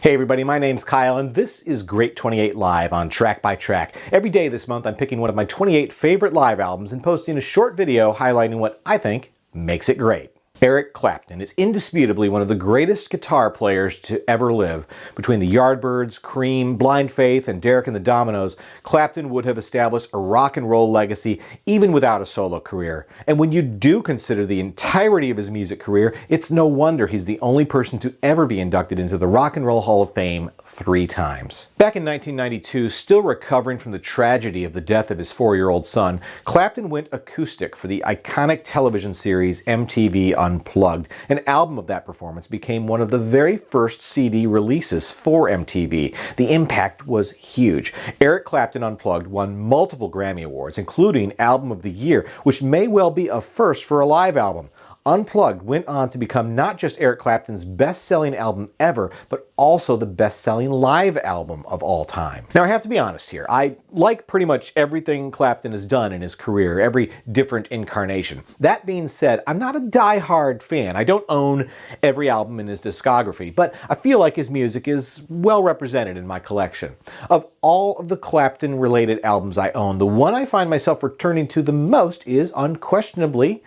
Hey everybody, my name's Kyle and this is Great 28 Live on Track by Track. Every day this month I'm picking one of my 28 favorite live albums and posting a short video highlighting what I think makes it great. Eric Clapton is indisputably one of the greatest guitar players to ever live. Between the Yardbirds, Cream, Blind Faith, and Derek and the Dominos, Clapton would have established a rock and roll legacy even without a solo career. And when you do consider the entirety of his music career, it's no wonder he's the only person to ever be inducted into the Rock and Roll Hall of Fame 3 times. Back in 1992, still recovering from the tragedy of the death of his 4-year-old son, Clapton went acoustic for the iconic television series MTV Unplugged. An album of that performance became one of the very first CD releases for MTV. The impact was huge. Eric Clapton Unplugged won multiple Grammy Awards, including Album of the Year, which may well be a first for a live album. Unplugged went on to become not just Eric Clapton's best-selling album ever, but also the best-selling live album of all time. Now I have to be honest here, I like pretty much everything Clapton has done in his career, every different incarnation. That being said, I'm not a die-hard fan. I don't own every album in his discography, but I feel like his music is well represented in my collection. Of all of the Clapton-related albums I own, the one I find myself returning to the most is unquestionably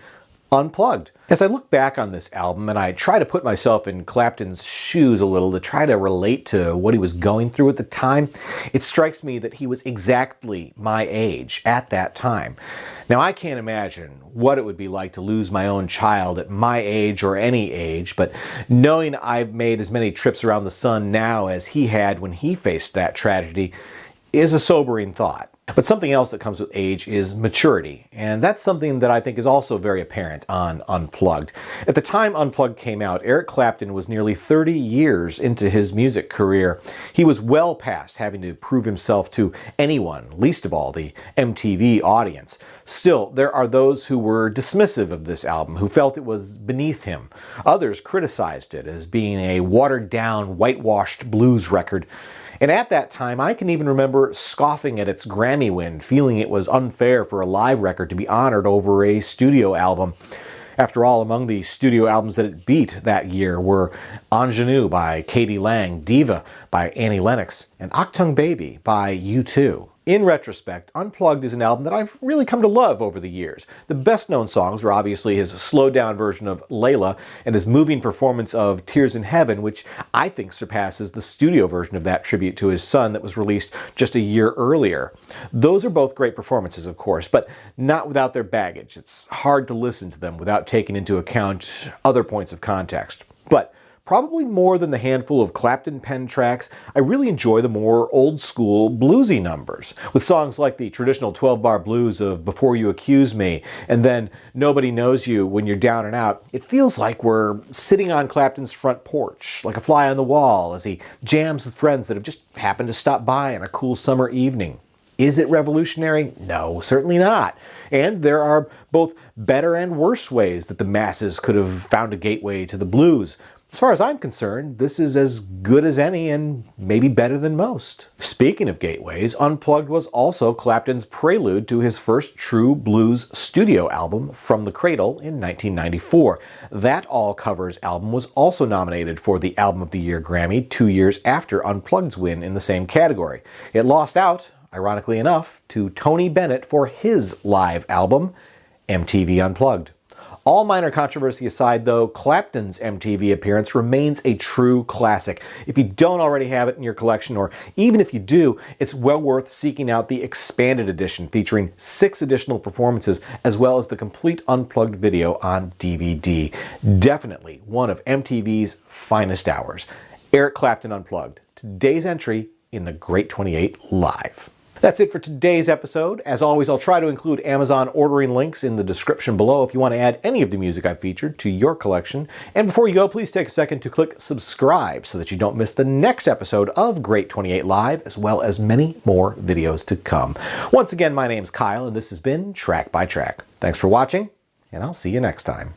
Unplugged. As I look back on this album and I try to put myself in Clapton's shoes a little to try to relate to what he was going through at the time, it strikes me that he was exactly my age at that time. Now I can't imagine what it would be like to lose my own child at my age or any age, but knowing I've made as many trips around the sun now as he had when he faced that tragedy is a sobering thought. But something else that comes with age is maturity, and that's something that I think is also very apparent on Unplugged. At the time Unplugged came out, Eric Clapton was nearly 30 years into his music career. He was well past having to prove himself to anyone, least of all the MTV audience. Still, there are those who were dismissive of this album, who felt it was beneath him. Others criticized it as being a watered-down, whitewashed blues record. And at that time, I can even remember scoffing at its Grammy win, feeling it was unfair for a live record to be honored over a studio album. After all, among the studio albums that it beat that year were Ingenue by Katie Lang, Diva by Annie Lennox, and Achtung Baby by U2. In retrospect, Unplugged is an album that I've really come to love over the years. The best-known songs are obviously his slowed-down version of Layla and his moving performance of Tears in Heaven, which I think surpasses the studio version of that tribute to his son that was released just a year earlier. Those are both great performances, of course, but not without their baggage. It's hard to listen to them without taking into account other points of context. But probably more than the handful of Clapton pen tracks, I really enjoy the more old-school bluesy numbers, with songs like the traditional 12-bar blues of Before You Accuse Me, and then Nobody Knows You When You're Down and Out. It feels like we're sitting on Clapton's front porch, like a fly on the wall, as he jams with friends that have just happened to stop by on a cool summer evening. Is it revolutionary? No, certainly not. And there are both better and worse ways that the masses could have found a gateway to the blues. As far as I'm concerned, this is as good as any and maybe better than most. Speaking of gateways, Unplugged was also Clapton's prelude to his first true blues studio album, From the Cradle, in 1994. That All Covers album was also nominated for the Album of the Year Grammy 2 years after Unplugged's win in the same category. It lost out, ironically enough, to Tony Bennett for his live album, MTV Unplugged. All minor controversy aside, though, Clapton's MTV appearance remains a true classic. If you don't already have it in your collection, or even if you do, it's well worth seeking out the expanded edition featuring 6 additional performances as well as the complete Unplugged video on DVD. Definitely one of MTV's finest hours. Eric Clapton Unplugged, today's entry in the Great 28 Live. That's it for today's episode. As always, I'll try to include Amazon ordering links in the description below if you want to add any of the music I've featured to your collection. And before you go, please take a second to click subscribe so that you don't miss the next episode of Great 28 Live, as well as many more videos to come. Once again, my name's Kyle, and this has been Track by Track. Thanks for watching, and I'll see you next time.